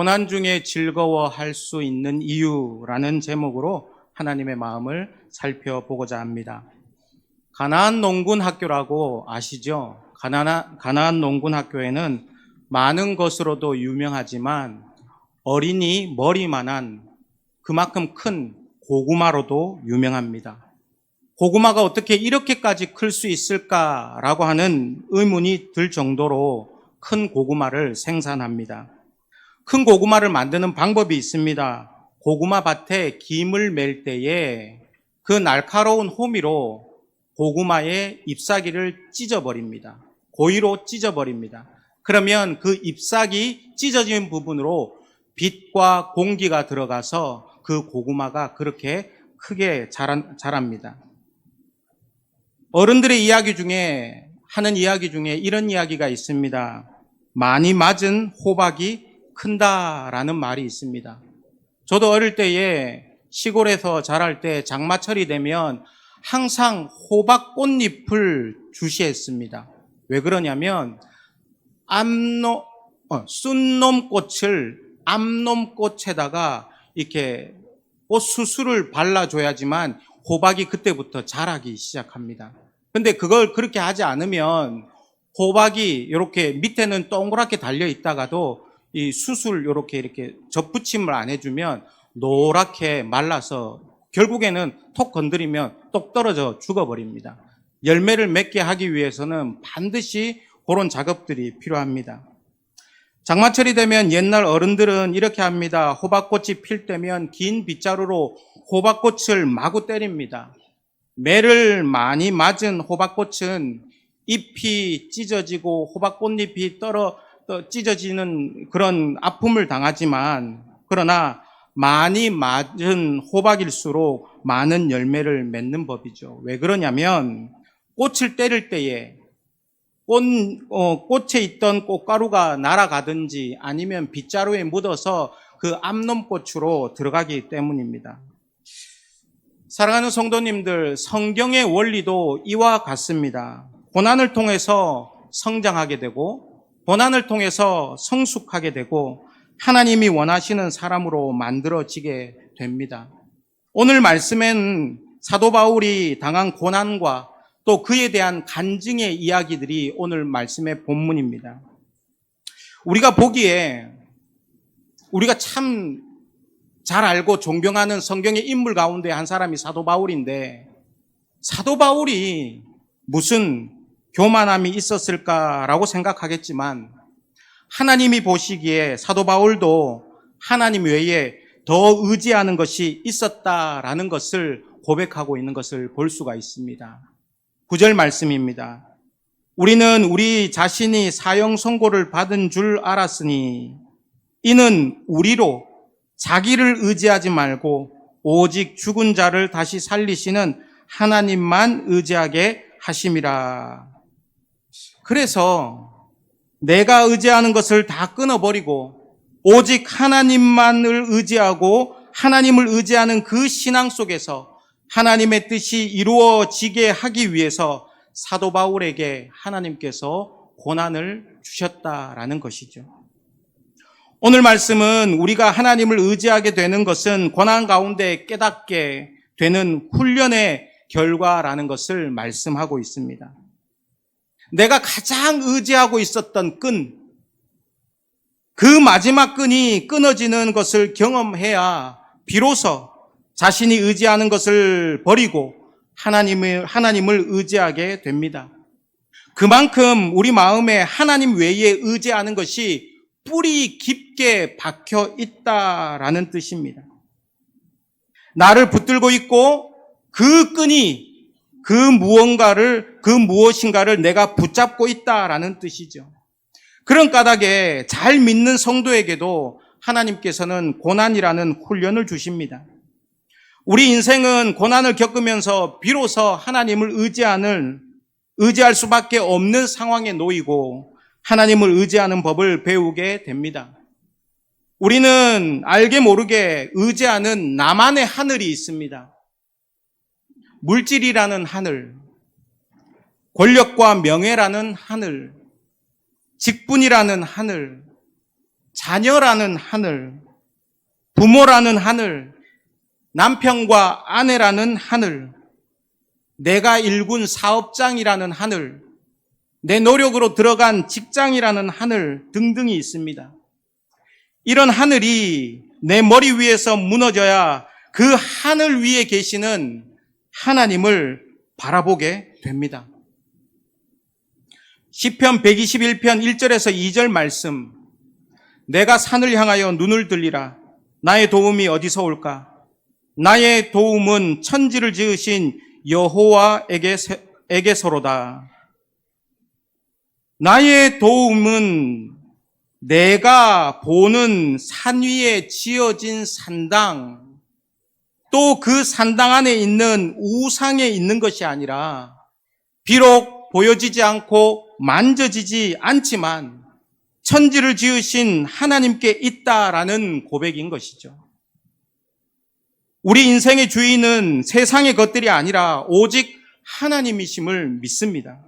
고난 중에 즐거워할 수 있는 이유라는 제목으로 하나님의 마음을 살펴보고자 합니다. 가나안 농군 학교라고 아시죠? 가나안 농군 학교에는 많은 것으로도 유명하지만 어린이 머리만한 그만큼 큰 고구마로도 유명합니다. 고구마가 어떻게 이렇게까지 클 수 있을까라고 하는 의문이 들 정도로 큰 고구마를 생산합니다. 큰 고구마를 만드는 방법이 있습니다. 고구마 밭에 김을 맬 때에 그 날카로운 호미로 고구마의 잎사귀를 찢어버립니다. 고의로 찢어버립니다. 그러면 그 잎사귀 찢어진 부분으로 빛과 공기가 들어가서 그 고구마가 그렇게 크게 자랍니다. 어른들의 하는 이야기 중에 이런 이야기가 있습니다. 많이 맞은 호박이 큰다라는 말이 있습니다. 저도 어릴 때에 시골에서 자랄 때 장마철이 되면 항상 호박 꽃잎을 주시했습니다. 왜 그러냐면 순놈꽃을 암놈꽃에다가 이렇게 꽃수술을 발라줘야지만 호박이 그때부터 자라기 시작합니다. 근데 그걸 그렇게 하지 않으면 호박이 이렇게 밑에는 동그랗게 달려 있다가도 이 수술 이렇게 접붙임을 안 해주면 노랗게 말라서 결국에는 톡 건드리면 똑 떨어져 죽어버립니다. 열매를 맺게 하기 위해서는 반드시 그런 작업들이 필요합니다. 장마철이 되면 옛날 어른들은 이렇게 합니다. 호박꽃이 필 때면 긴 빗자루로 호박꽃을 마구 때립니다. 매를 많이 맞은 호박꽃은 잎이 찢어지고 호박꽃잎이 찢어지는 그런 아픔을 당하지만, 그러나 많이 맞은 호박일수록 많은 열매를 맺는 법이죠. 왜 그러냐면 꽃을 때릴 때에 꽃에 있던 꽃가루가 날아가든지 아니면 빗자루에 묻어서 그 암놈꽃으로 들어가기 때문입니다. 사랑하는 성도님들, 성경의 원리도 이와 같습니다. 고난을 통해서 성장하게 되고 고난을 통해서 성숙하게 되고 하나님이 원하시는 사람으로 만들어지게 됩니다. 오늘 말씀엔 사도 바울이 당한 고난과 또 그에 대한 간증의 이야기들이 오늘 말씀의 본문입니다. 우리가 보기에 우리가 참 잘 알고 존경하는 성경의 인물 가운데 한 사람이 사도 바울인데, 사도 바울이 무슨 교만함이 있었을까라고 생각하겠지만 하나님이 보시기에 사도 바울도 하나님 외에 더 의지하는 것이 있었다라는 것을 고백하고 있는 것을 볼 수가 있습니다. 9절 말씀입니다. 우리는 우리 자신이 사형 선고를 받은 줄 알았으니 이는 우리로 자기를 의지하지 말고 오직 죽은 자를 다시 살리시는 하나님만 의지하게 하심이라. 그래서 내가 의지하는 것을 다 끊어버리고 오직 하나님만을 의지하고 하나님을 의지하는 그 신앙 속에서 하나님의 뜻이 이루어지게 하기 위해서 사도 바울에게 하나님께서 고난을 주셨다라는 것이죠. 오늘 말씀은 우리가 하나님을 의지하게 되는 것은 고난 가운데 깨닫게 되는 훈련의 결과라는 것을 말씀하고 있습니다. 내가 가장 의지하고 있었던 끈, 그 마지막 끈이 끊어지는 것을 경험해야 비로소 자신이 의지하는 것을 버리고 하나님을 의지하게 됩니다. 그만큼 우리 마음에 하나님 외에 의지하는 것이 뿌리 깊게 박혀 있다라는 뜻입니다. 나를 붙들고 있고 그 끈이 그 무엇인가를 내가 붙잡고 있다라는 뜻이죠. 그런 까닭에 잘 믿는 성도에게도 하나님께서는 고난이라는 훈련을 주십니다. 우리 인생은 고난을 겪으면서 비로소 하나님을 의지할 수밖에 없는 상황에 놓이고 하나님을 의지하는 법을 배우게 됩니다. 우리는 알게 모르게 의지하는 나만의 하늘이 있습니다. 물질이라는 하늘, 권력과 명예라는 하늘, 직분이라는 하늘, 자녀라는 하늘, 부모라는 하늘, 남편과 아내라는 하늘, 내가 일군 사업장이라는 하늘, 내 노력으로 들어간 직장이라는 하늘 등등이 있습니다. 이런 하늘이 내 머리 위에서 무너져야 그 하늘 위에 계시는 하나님을 바라보게 됩니다. 시편 121편 1절에서 2절 말씀, 내가 산을 향하여 눈을 들리라. 나의 도움이 어디서 올까? 나의 도움은 천지를 지으신 여호와에게서로다. 나의 도움은 내가 보는 산 위에 지어진 산당, 또 그 산당 안에 있는 우상에 있는 것이 아니라, 비록 보여지지 않고 만져지지 않지만 천지를 지으신 하나님께 있다라는 고백인 것이죠. 우리 인생의 주인은 세상의 것들이 아니라 오직 하나님이심을 믿습니다.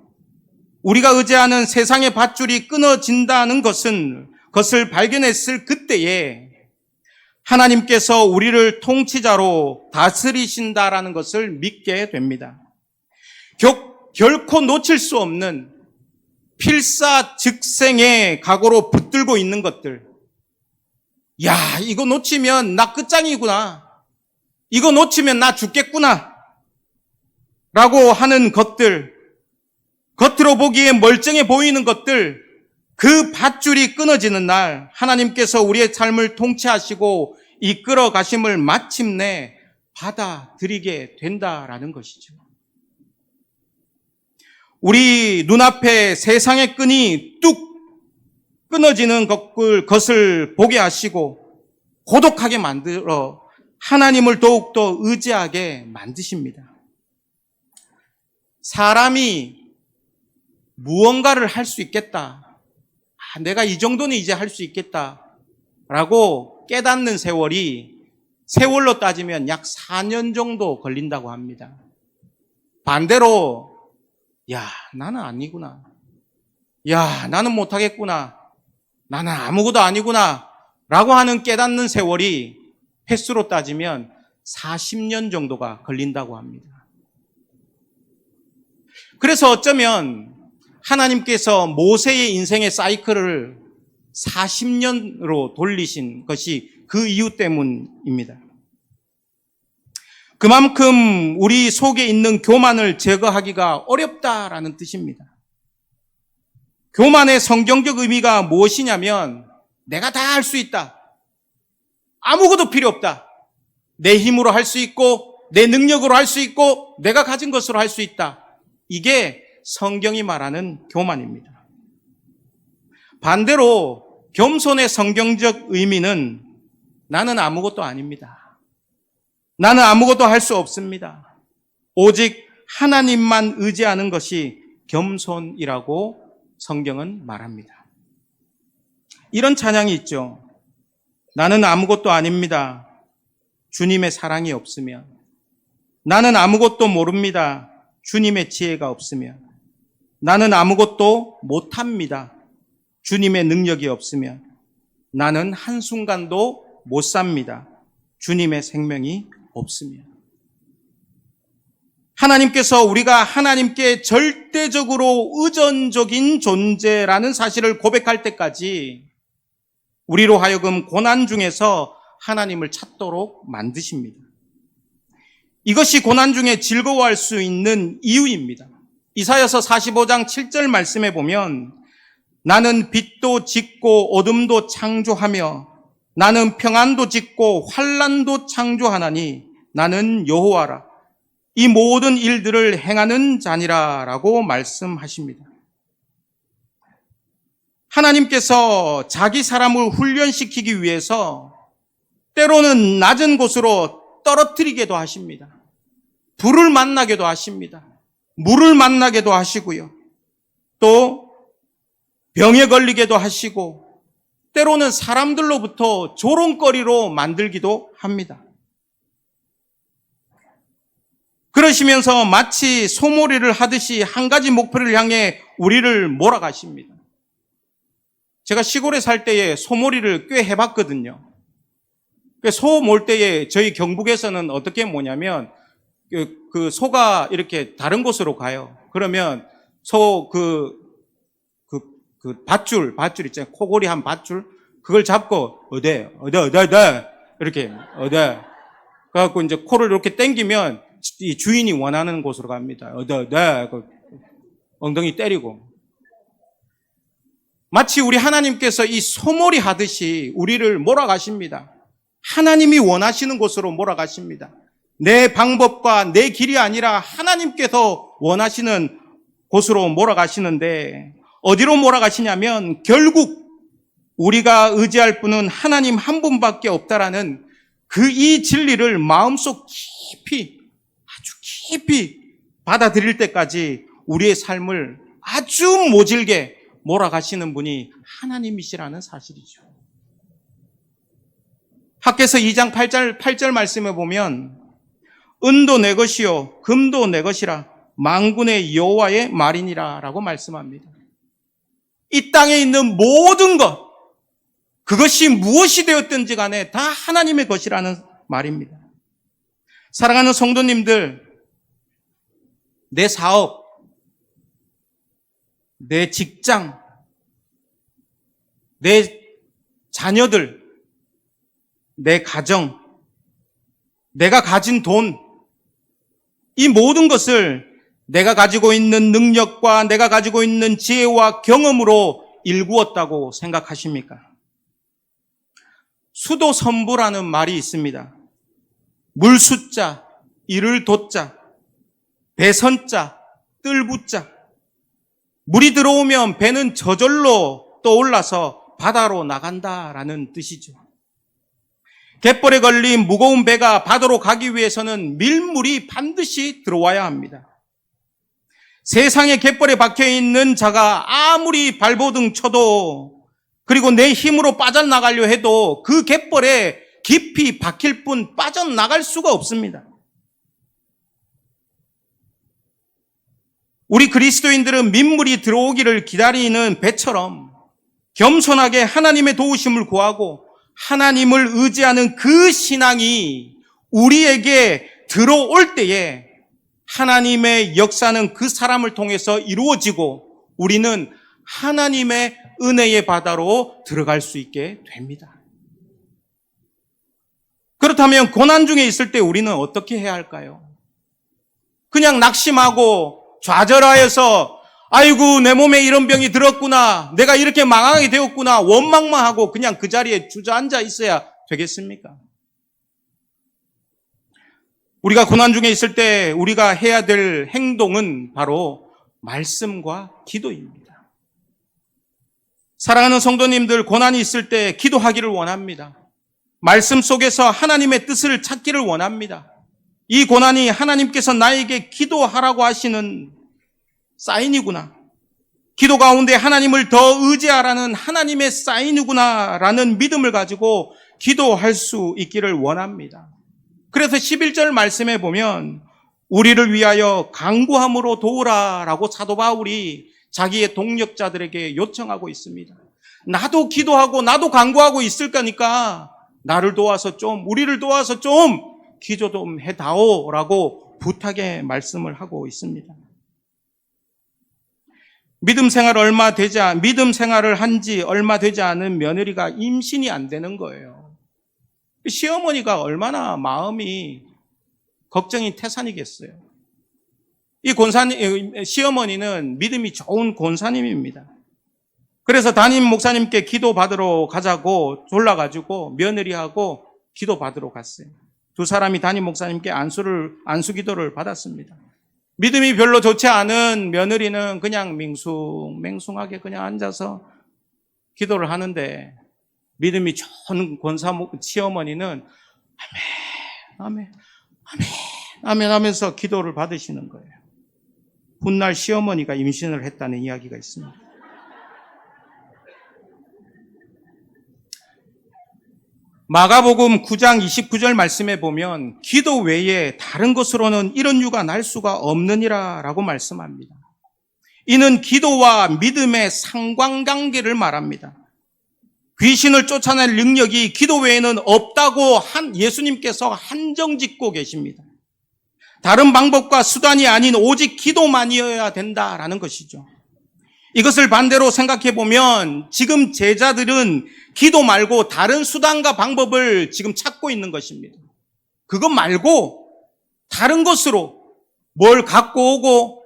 우리가 의지하는 세상의 밧줄이 끊어진다는 것을 발견했을 그때에 하나님께서 우리를 통치자로 다스리신다라는 것을 믿게 됩니다. 결코 놓칠 수 없는 필사즉생의 각오로 붙들고 있는 것들. 야, 이거 놓치면 나 끝장이구나. 이거 놓치면 나 죽겠구나. 라고 하는 것들, 겉으로 보기에 멀쩡해 보이는 것들, 그 밧줄이 끊어지는 날 하나님께서 우리의 삶을 통치하시고 이끌어 가심을 마침내 받아들이게 된다라는 것이죠. 우리 눈앞에 세상의 끈이 뚝 끊어지는 것을 보게 하시고 고독하게 만들어 하나님을 더욱더 의지하게 만드십니다. 사람이 무언가를 할 수 있겠다. 내가 이 정도는 이제 할 수 있겠다라고 깨닫는 세월로 따지면 약 4년 정도 걸린다고 합니다. 반대로 야, 나는 아니구나. 야, 나는 못하겠구나. 나는 아무것도 아니구나. 라고 하는 깨닫는 세월이 횟수로 따지면 40년 정도가 걸린다고 합니다. 그래서 어쩌면 하나님께서 모세의 인생의 사이클을 40년으로 돌리신 것이 그 이유 때문입니다. 그만큼 우리 속에 있는 교만을 제거하기가 어렵다라는 뜻입니다. 교만의 성경적 의미가 무엇이냐면 내가 다 할 수 있다. 아무것도 필요 없다. 내 힘으로 할 수 있고 내 능력으로 할 수 있고 내가 가진 것으로 할 수 있다. 이게 성경이 말하는 교만입니다. 반대로 겸손의 성경적 의미는 나는 아무것도 아닙니다. 나는 아무것도 할 수 없습니다. 오직 하나님만 의지하는 것이 겸손이라고 성경은 말합니다. 이런 찬양이 있죠. 나는 아무것도 아닙니다. 주님의 사랑이 없으면. 나는 아무것도 모릅니다. 주님의 지혜가 없으면. 나는 아무것도 못합니다. 주님의 능력이 없으면. 나는 한순간도 못 삽니다. 주님의 생명이 없으면. 하나님께서 우리가 하나님께 절대적으로 의존적인 존재라는 사실을 고백할 때까지 우리로 하여금 고난 중에서 하나님을 찾도록 만드십니다. 이것이 고난 중에 즐거워할 수 있는 이유입니다. 이사야서 45장 7절 말씀에 보면 나는 빛도 짓고 어둠도 창조하며 나는 평안도 짓고 환난도 창조하나니 나는 여호와라. 이 모든 일들을 행하는 자니라 라고 말씀하십니다. 하나님께서 자기 사람을 훈련시키기 위해서 때로는 낮은 곳으로 떨어뜨리게도 하십니다. 불을 만나게도 하십니다. 물을 만나게도 하시고요. 또 병에 걸리게도 하시고 때로는 사람들로부터 조롱거리로 만들기도 합니다. 그러시면서 마치 소몰이를 하듯이 한 가지 목표를 향해 우리를 몰아가십니다. 제가 시골에 살 때에 소몰이를 꽤 해봤거든요. 소 몰 때에 저희 경북에서는 어떻게 모냐면 그 소가 이렇게 다른 곳으로 가요. 그러면 소 밧줄 있잖아요. 코골이 한 밧줄 그걸 잡고 어데 이렇게 어데 그래갖고 이제 코를 이렇게 당기면 이 주인이 원하는 곳으로 갑니다. 어데 엉덩이 때리고. 마치 우리 하나님께서 이 소몰이 하듯이 우리를 몰아가십니다. 하나님이 원하시는 곳으로 몰아가십니다. 내 방법과 내 길이 아니라 하나님께서 원하시는 곳으로 몰아가시는데 어디로 몰아가시냐면 결국 우리가 의지할 분은 하나님 한 분밖에 없다라는 이 진리를 마음속 깊이 아주 깊이 받아들일 때까지 우리의 삶을 아주 모질게 몰아가시는 분이 하나님이시라는 사실이죠. 학개서 2장 8절 말씀에 보면 은도 내 것이요 금도 내 것이라 만군의 여호와의 말이니라 라고 말씀합니다. 이 땅에 있는 모든 것 그것이 무엇이 되었든지 간에 다 하나님의 것이라는 말입니다. 사랑하는 성도님들, 내 사업, 내 직장, 내 자녀들, 내 가정, 내가 가진 돈, 이 모든 것을 내가 가지고 있는 능력과 내가 가지고 있는 지혜와 경험으로 일구었다고 생각하십니까? 수도선부라는 말이 있습니다. 물수자, 이를 돛자, 배선자, 뜰부자. 물이 들어오면 배는 저절로 떠올라서 바다로 나간다라는 뜻이죠. 갯벌에 걸린 무거운 배가 바다로 가기 위해서는 밀물이 반드시 들어와야 합니다. 세상에 갯벌에 박혀있는 자가 아무리 발버둥 쳐도 그리고 내 힘으로 빠져나가려 해도 그 갯벌에 깊이 박힐 뿐 빠져나갈 수가 없습니다. 우리 그리스도인들은 민물이 들어오기를 기다리는 배처럼 겸손하게 하나님의 도우심을 구하고 하나님을 의지하는 그 신앙이 우리에게 들어올 때에 하나님의 역사는 그 사람을 통해서 이루어지고 우리는 하나님의 은혜의 바다로 들어갈 수 있게 됩니다. 그렇다면 고난 중에 있을 때 우리는 어떻게 해야 할까요? 그냥 낙심하고 좌절하여서 아이고 내 몸에 이런 병이 들었구나, 내가 이렇게 망하게 되었구나 원망만 하고 그냥 그 자리에 주저앉아 있어야 되겠습니까? 우리가 고난 중에 있을 때 우리가 해야 될 행동은 바로 말씀과 기도입니다. 사랑하는 성도님들, 고난이 있을 때 기도하기를 원합니다. 말씀 속에서 하나님의 뜻을 찾기를 원합니다. 이 고난이 하나님께서 나에게 기도하라고 하시는 사인이구나, 기도 가운데 하나님을 더 의지하라는 하나님의 사인이구나 라는 믿음을 가지고 기도할 수 있기를 원합니다. 그래서 11절 말씀에 보면 우리를 위하여 간구함으로 도우라 라고 사도 바울이 자기의 동역자들에게 요청하고 있습니다. 나도 기도하고 나도 간구하고 있을 거니까 나를 도와서 좀, 우리를 도와서 좀 기도 좀 해다오 라고 부탁의 말씀을 하고 있습니다. 믿음 생활을 한 지 얼마 되지 않은 며느리가 임신이 안 되는 거예요. 시어머니가 얼마나 마음이 걱정이 태산이겠어요. 시어머니는 믿음이 좋은 권사님입니다. 그래서 담임 목사님께 기도 받으러 가자고 졸라가지고 며느리하고 기도 받으러 갔어요. 두 사람이 담임 목사님께 안수 기도를 받았습니다. 믿음이 별로 좋지 않은 며느리는 그냥 맹숭하게 그냥 앉아서 기도를 하는데, 믿음이 좋은 시어머니는 아멘 하면서 기도를 받으시는 거예요. 훗날 시어머니가 임신을 했다는 이야기가 있습니다. 마가복음 9장 29절 말씀에 보면 기도 외에 다른 것으로는 이런 유가 날 수가 없느니라 라고 말씀합니다. 이는 기도와 믿음의 상관관계를 말합니다. 귀신을 쫓아낼 능력이 기도 외에는 없다고 예수님께서 한정짓고 계십니다. 다른 방법과 수단이 아닌 오직 기도만이어야 된다라는 것이죠. 이것을 반대로 생각해 보면 지금 제자들은 기도 말고 다른 수단과 방법을 지금 찾고 있는 것입니다. 그것 말고 다른 것으로 뭘 갖고 오고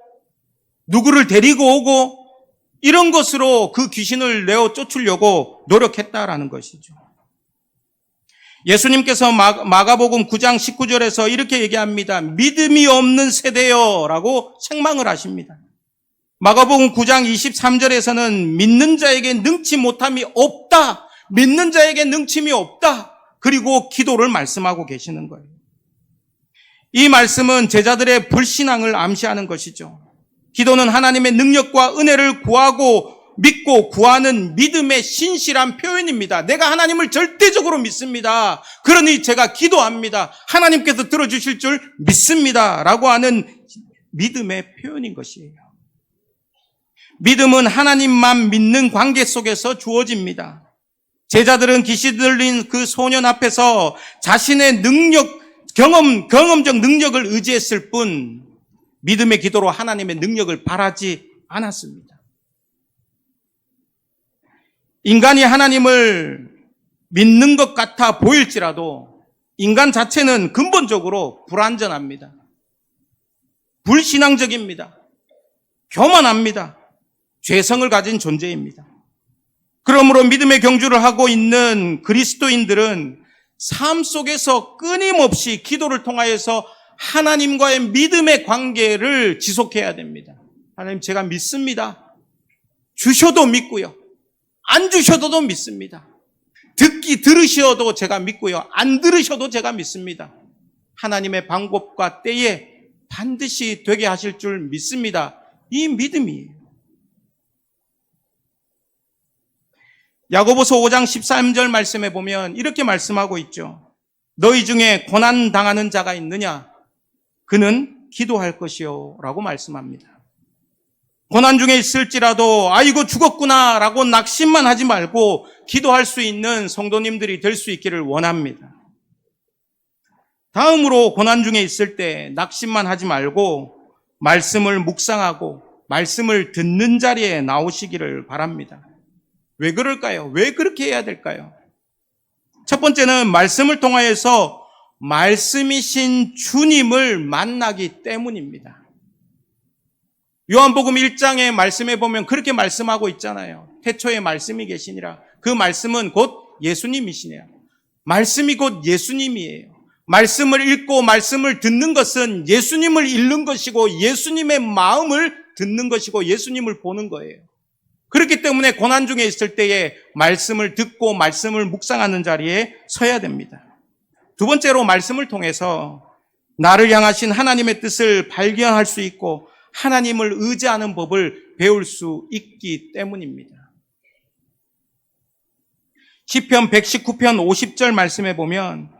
누구를 데리고 오고 이런 것으로 그 귀신을 내어 쫓으려고 노력했다라는 것이죠. 예수님께서 마가복음 9장 19절에서 이렇게 얘기합니다. 믿음이 없는 세대여 라고 책망을 하십니다. 마가복음 9장 23절에서는 믿는 자에게 능치 못함이 없다. 믿는 자에게 능침이 없다. 그리고 기도를 말씀하고 계시는 거예요. 이 말씀은 제자들의 불신앙을 암시하는 것이죠. 기도는 하나님의 능력과 은혜를 구하고 믿고 구하는 믿음의 신실한 표현입니다. 내가 하나님을 절대적으로 믿습니다. 그러니 제가 기도합니다. 하나님께서 들어주실 줄 믿습니다. 라고 하는 믿음의 표현인 것이에요. 믿음은 하나님만 믿는 관계 속에서 주어집니다. 제자들은 귀신 들린 그 소년 앞에서 자신의 능력, 경험적 능력을 의지했을 뿐 믿음의 기도로 하나님의 능력을 바라지 않았습니다. 인간이 하나님을 믿는 것 같아 보일지라도 인간 자체는 근본적으로 불완전합니다. 불신앙적입니다. 교만합니다. 죄성을 가진 존재입니다. 그러므로 믿음의 경주를 하고 있는 그리스도인들은 삶 속에서 끊임없이 기도를 통하여서 하나님과의 믿음의 관계를 지속해야 됩니다. 하나님, 제가 믿습니다. 주셔도 믿고요. 안 주셔도 믿습니다. 들으셔도 제가 믿고요. 안 들으셔도 제가 믿습니다. 하나님의 방법과 때에 반드시 되게 하실 줄 믿습니다. 이 믿음이에요. 야고보서 5장 13절 말씀에 보면 이렇게 말씀하고 있죠. 너희 중에 고난 당하는 자가 있느냐? 그는 기도할 것이요 라고 말씀합니다. 고난 중에 있을지라도 아이고 죽었구나 라고 낙심만 하지 말고 기도할 수 있는 성도님들이 될 수 있기를 원합니다. 다음으로 고난 중에 있을 때 낙심만 하지 말고 말씀을 묵상하고 말씀을 듣는 자리에 나오시기를 바랍니다. 왜 그럴까요? 왜 그렇게 해야 될까요? 첫 번째는 말씀을 통하여서 말씀이신 주님을 만나기 때문입니다. 요한복음 1장의 말씀에 보면 그렇게 말씀하고 있잖아요. 태초에 말씀이 계시니라. 그 말씀은 곧 예수님이시네요. 말씀이 곧 예수님이에요. 말씀을 읽고 말씀을 듣는 것은 예수님을 읽는 것이고 예수님의 마음을 듣는 것이고 예수님을 보는 거예요. 그렇기 때문에 고난 중에 있을 때에 말씀을 듣고 말씀을 묵상하는 자리에 서야 됩니다. 두 번째로 말씀을 통해서 나를 향하신 하나님의 뜻을 발견할 수 있고 하나님을 의지하는 법을 배울 수 있기 때문입니다. 시편 119편 50절 말씀에 보면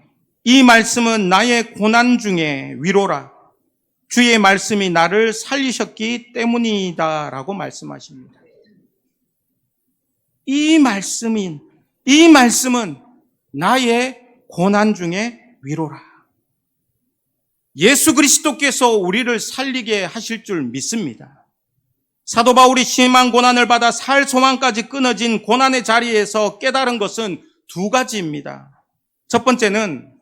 이 말씀은 나의 고난 중에 위로라. 주의 말씀이 나를 살리셨기 때문이다 라고 말씀하십니다. 이 말씀은 나의 고난 중에 위로라. 예수 그리스도께서 우리를 살리게 하실 줄 믿습니다. 사도 바울이 심한 고난을 받아 살 소망까지 끊어진 고난의 자리에서 깨달은 것은 두 가지입니다. 첫 번째는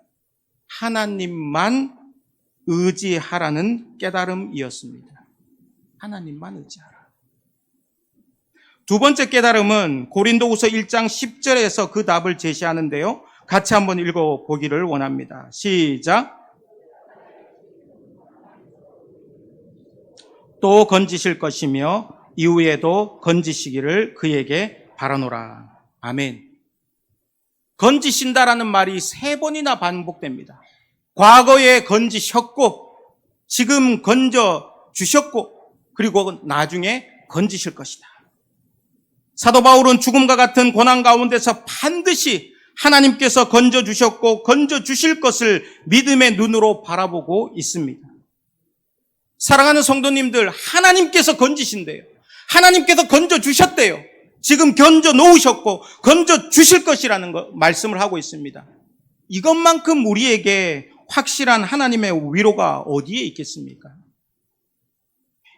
하나님만 의지하라는 깨달음이었습니다. 하나님만 의지하라. 두 번째 깨달음은 고린도후서 1장 10절에서 그 답을 제시하는데요. 같이 한번 읽어보기를 원합니다. 시작. 또 건지실 것이며 이후에도 건지시기를 그에게 바라노라. 아멘. 건지신다라는 말이 3번이나 반복됩니다. 과거에 건지셨고 지금 건져주셨고 그리고 나중에 건지실 것이다. 사도 바울은 죽음과 같은 고난 가운데서 반드시 하나님께서 건져주셨고 건져주실 것을 믿음의 눈으로 바라보고 있습니다. 사랑하는 성도님들, 하나님께서 건지신대요. 하나님께서 건져주셨대요. 지금 건져 놓으셨고 건져 주실 것이라는 말씀을 하고 있습니다. 이것만큼 우리에게 확실한 하나님의 위로가 어디에 있겠습니까?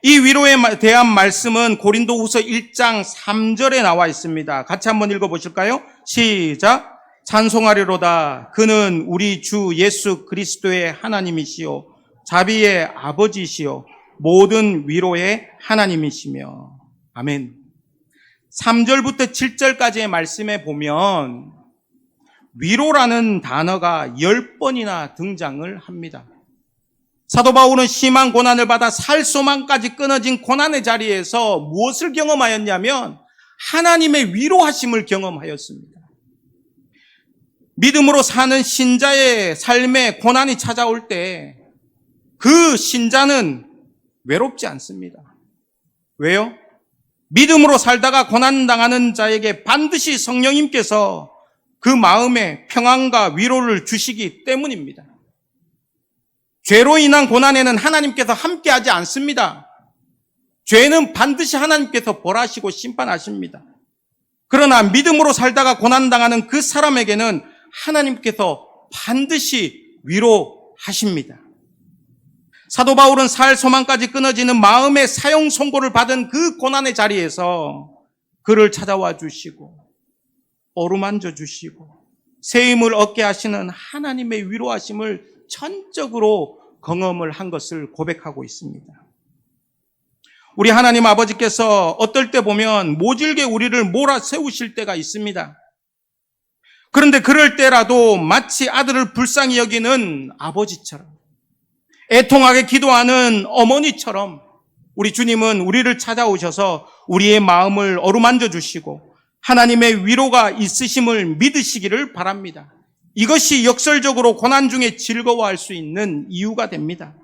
이 위로에 대한 말씀은 고린도후서 1장 3절에 나와 있습니다. 같이 한번 읽어보실까요? 시작. 찬송하리로다. 그는 우리 주 예수 그리스도의 하나님이시요 자비의 아버지시요 모든 위로의 하나님이시며. 아멘. 3절부터 7절까지의 말씀에 보면 위로라는 단어가 10번이나 등장을 합니다. 사도 바울은 심한 고난을 받아 살 소망까지 끊어진 고난의 자리에서 무엇을 경험하였냐면 하나님의 위로하심을 경험하였습니다. 믿음으로 사는 신자의 삶에 고난이 찾아올 때 그 신자는 외롭지 않습니다. 왜요? 믿음으로 살다가 고난당하는 자에게 반드시 성령님께서 그 마음에 평안과 위로를 주시기 때문입니다. 죄로 인한 고난에는 하나님께서 함께하지 않습니다. 죄는 반드시 하나님께서 벌하시고 심판하십니다. 그러나 믿음으로 살다가 고난당하는 그 사람에게는 하나님께서 반드시 위로하십니다. 사도 바울은 살 소망까지 끊어지는 마음의 사형 선고를 받은 그 고난의 자리에서 그를 찾아와 주시고 어루만져 주시고 새 힘을 얻게 하시는 하나님의 위로하심을 전적으로 경험을 한 것을 고백하고 있습니다. 우리 하나님 아버지께서 어떨 때 보면 모질게 우리를 몰아세우실 때가 있습니다. 그런데 그럴 때라도 마치 아들을 불쌍히 여기는 아버지처럼 애통하게 기도하는 어머니처럼 우리 주님은 우리를 찾아오셔서 우리의 마음을 어루만져 주시고 하나님의 위로가 있으심을 믿으시기를 바랍니다. 이것이 역설적으로 고난 중에 즐거워할 수 있는 이유가 됩니다.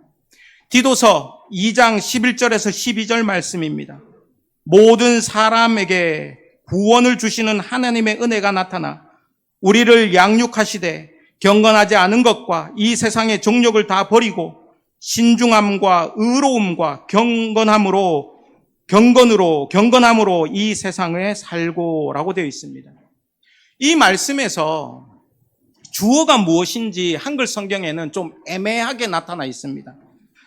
디도서 2장 11절에서 12절 말씀입니다. 모든 사람에게 구원을 주시는 하나님의 은혜가 나타나 우리를 양육하시되 경건하지 않은 것과 이 세상의 정욕을 다 버리고 신중함과 의로움과 경건함으로 이 세상에 살고라고 되어 있습니다. 이 말씀에서 주어가 무엇인지 한글 성경에는 좀 애매하게 나타나 있습니다.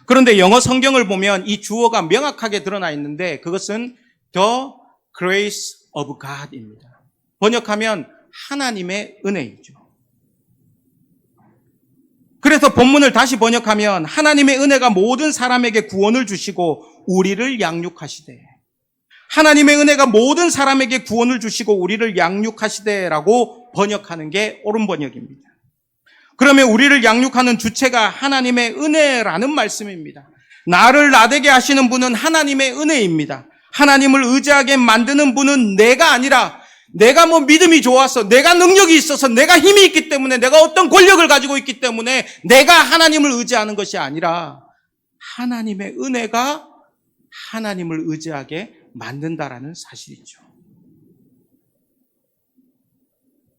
그런데 영어 성경을 보면 이 주어가 명확하게 드러나 있는데 그것은 The Grace of God입니다. 번역하면 하나님의 은혜이죠. 그래서 본문을 다시 번역하면 하나님의 은혜가 모든 사람에게 구원을 주시고 우리를 양육하시되 하나님의 은혜가 모든 사람에게 구원을 주시고 우리를 양육하시되라고 번역하는 게 옳은 번역입니다. 그러면 우리를 양육하는 주체가 하나님의 은혜라는 말씀입니다. 나를 나되게 하시는 분은 하나님의 은혜입니다. 하나님을 의지하게 만드는 분은 내가 아니라 내가 믿음이 좋아서 내가 능력이 있어서 내가 힘이 있기 때문에 내가 어떤 권력을 가지고 있기 때문에 내가 하나님을 의지하는 것이 아니라 하나님의 은혜가 하나님을 의지하게 만든다라는 사실이죠.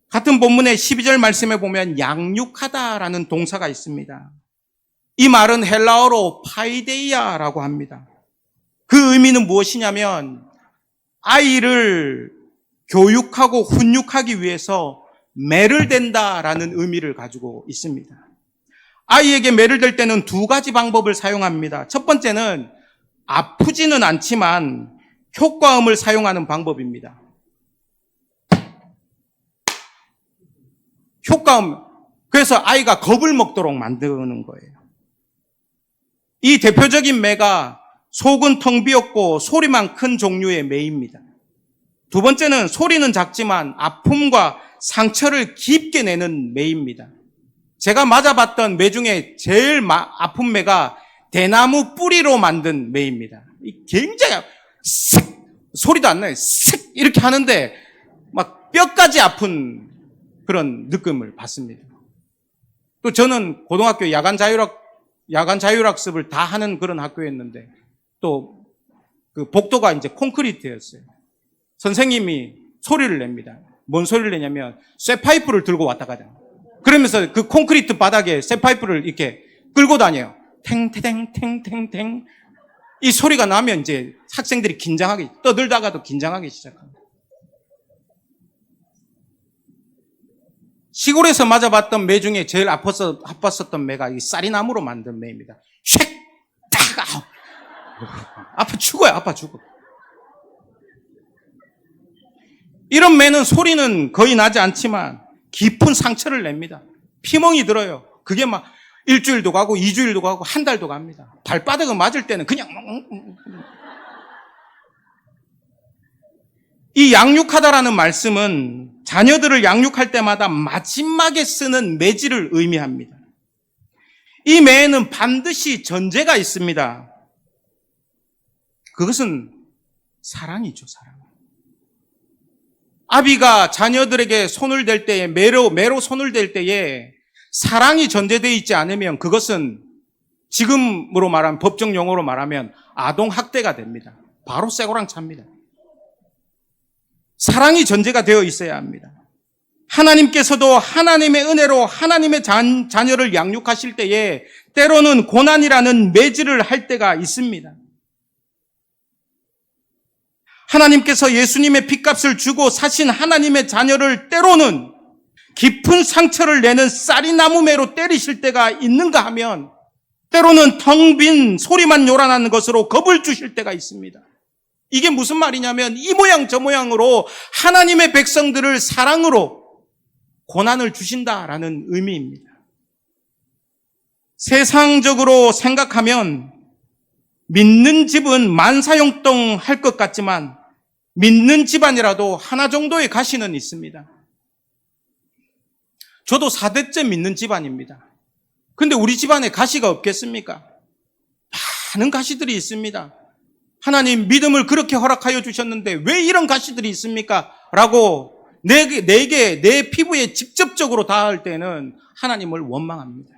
같은 본문의 12절 말씀에 보면 양육하다라는 동사가 있습니다. 이 말은 헬라어로 파이데이아라고 합니다. 그 의미는 무엇이냐면 아이를 교육하고 훈육하기 위해서 매를 댄다라는 의미를 가지고 있습니다. 아이에게 매를 댈 때는 두 가지 방법을 사용합니다. 첫 번째는 아프지는 않지만 효과음을 사용하는 방법입니다. 효과음. 그래서 아이가 겁을 먹도록 만드는 거예요. 이 대표적인 매가 속은 텅 비었고 소리만 큰 종류의 매입니다. 두 번째는 소리는 작지만 아픔과 상처를 깊게 내는 매입니다. 제가 맞아봤던 매 중에 제일 아픈 매가 대나무 뿌리로 만든 매입니다. 굉장히 소리도 안 나요. 슥 이렇게 하는데 막 뼈까지 아픈 그런 느낌을 받습니다. 또 저는 고등학교 야간 자율학습을 다 하는 그런 학교였는데 또 그 복도가 이제 콘크리트였어요. 선생님이 소리를 냅니다. 뭔 소리를 내냐면 쇠파이프를 들고 왔다 가자. 그러면서 그 콘크리트 바닥에 쇠파이프를 이렇게 끌고 다녀요. 탱탱탱탱탱. 이 소리가 나면 이제 학생들이 긴장하게 떠들다가도 긴장하기 시작합니다. 시골에서 맞아봤던 매 중에 제일 아팠었던 매가 이 쌀이나무로 만든 매입니다. 쉑! 딱! 아파 죽어요, 아파 죽어. 이런 매는 소리는 거의 나지 않지만 깊은 상처를 냅니다. 피멍이 들어요. 그게 막 일주일도 가고 2주일도 가고 한 달도 갑니다. 발바닥을 맞을 때는 그냥 이 양육하다라는 말씀은 자녀들을 양육할 때마다 마지막에 쓰는 매질을 의미합니다. 이 매에는 반드시 전제가 있습니다. 그것은 사랑이죠, 사랑. 아비가 자녀들에게 손을 댈 때에, 매로 손을 댈 때에 사랑이 전제되어 있지 않으면 그것은 지금으로 말하면, 법정 용어로 말하면 아동학대가 됩니다. 바로 쇠고랑 찹니다. 사랑이 전제가 되어 있어야 합니다. 하나님께서도 하나님의 은혜로 하나님의 자녀를 양육하실 때에 때로는 고난이라는 매질을 할 때가 있습니다. 하나님께서 예수님의 핏값을 주고 사신 하나님의 자녀를 때로는 깊은 상처를 내는 쌀이나무매로 때리실 때가 있는가 하면 때로는 텅 빈 소리만 요란하는 것으로 겁을 주실 때가 있습니다. 이게 무슨 말이냐면 이 모양 저 모양으로 하나님의 백성들을 사랑으로 고난을 주신다라는 의미입니다. 세상적으로 생각하면 믿는 집은 만사형통 할 것 같지만 믿는 집안이라도 하나 정도의 가시는 있습니다. 저도 4대째 믿는 집안입니다. 근데 우리 집안에 가시가 없겠습니까? 많은 가시들이 있습니다. 하나님 믿음을 그렇게 허락하여 주셨는데 왜 이런 가시들이 있습니까? 라고 내게 내 피부에 직접적으로 닿을 때는 하나님을 원망합니다.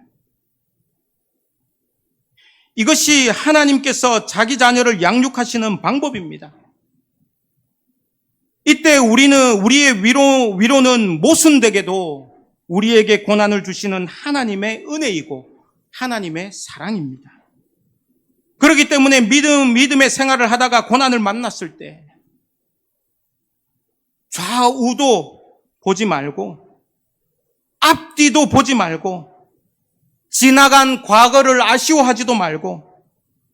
이것이 하나님께서 자기 자녀를 양육하시는 방법입니다. 이때 우리의 위로는 모순되게도 우리에게 고난을 주시는 하나님의 은혜이고 하나님의 사랑입니다. 그렇기 때문에 믿음의 생활을 하다가 고난을 만났을 때 좌우도 보지 말고 앞뒤도 보지 말고 지나간 과거를 아쉬워하지도 말고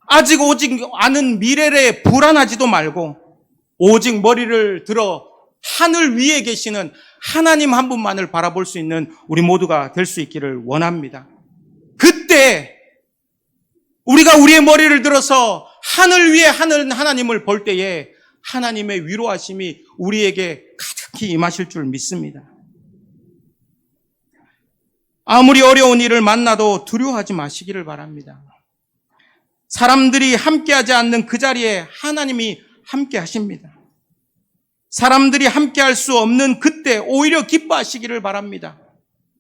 아직 오직 않은 미래에 불안하지도 말고 오직 머리를 들어 하늘 위에 계시는 하나님 한 분만을 바라볼 수 있는 우리 모두가 될 수 있기를 원합니다. 그때 우리가 우리의 머리를 들어서 하늘 위에 하나님을 볼 때에 하나님의 위로하심이 우리에게 가득히 임하실 줄 믿습니다. 아무리 어려운 일을 만나도 두려워하지 마시기를 바랍니다. 사람들이 함께하지 않는 그 자리에 하나님이 함께 하십니다. 사람들이 함께할 수 없는 그때 오히려 기뻐하시기를 바랍니다.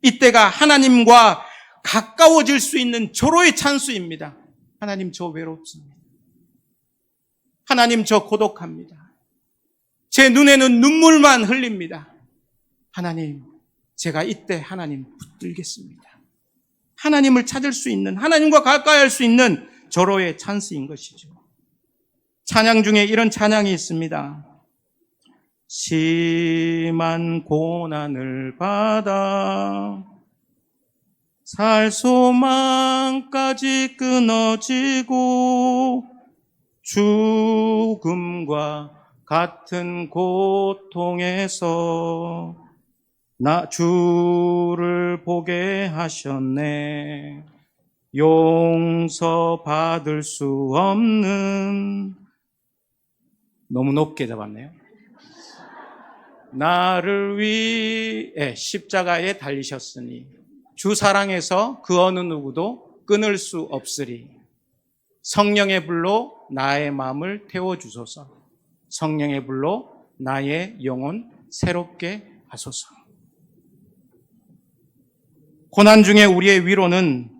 이때가 하나님과 가까워질 수 있는 절호의 찬스입니다. 하나님, 저 외롭습니다. 하나님, 저 고독합니다. 제 눈에는 눈물만 흘립니다. 하나님, 제가 이때 하나님 붙들겠습니다. 하나님을 찾을 수 있는, 하나님과 가까이 할 수 있는 절호의 찬스인 것이죠. 찬양 중에 이런 찬양이 있습니다. 심한 고난을 받아 살 소망까지 끊어지고 죽음과 같은 고통에서 나 주를 보게 하셨네. 용서받을 수 없는, 너무 높게 잡았네요. 나를 위해 십자가에 달리셨으니 주 사랑에서 그 어느 누구도 끊을 수 없으리. 성령의 불로 나의 마음을 태워주소서. 성령의 불로 나의 영혼 새롭게 하소서. 고난 중에 우리의 위로는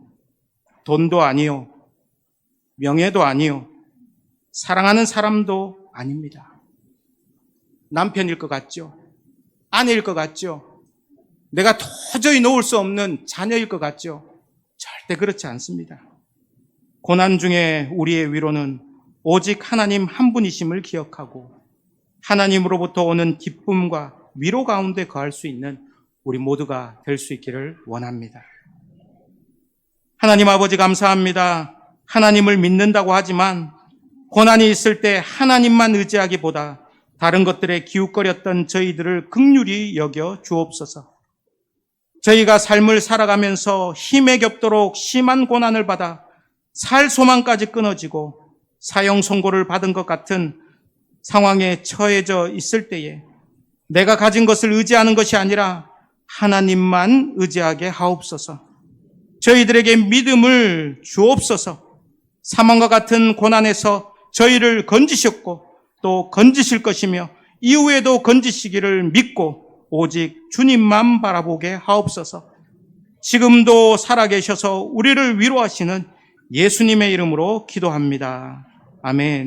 돈도 아니요, 명예도 아니요, 사랑하는 사람도 아닙니다. 남편일 것 같죠? 아내일 것 같죠? 내가 도저히 놓을 수 없는 자녀일 것 같죠? 절대 그렇지 않습니다. 고난 중에 우리의 위로는 오직 하나님 한 분이심을 기억하고 하나님으로부터 오는 기쁨과 위로 가운데 거할 수 있는 우리 모두가 될 수 있기를 원합니다. 하나님 아버지 감사합니다. 하나님을 믿는다고 하지만 고난이 있을 때 하나님만 의지하기보다 다른 것들에 기웃거렸던 저희들을 긍휼히 여겨 주옵소서. 저희가 삶을 살아가면서 힘에 겹도록 심한 고난을 받아 살 소망까지 끊어지고 사형 선고를 받은 것 같은 상황에 처해져 있을 때에 내가 가진 것을 의지하는 것이 아니라 하나님만 의지하게 하옵소서. 저희들에게 믿음을 주옵소서. 사망과 같은 고난에서 저희를 건지셨고 또 건지실 것이며 이후에도 건지시기를 믿고 오직 주님만 바라보게 하옵소서. 지금도 살아계셔서 우리를 위로하시는 예수님의 이름으로 기도합니다. 아멘.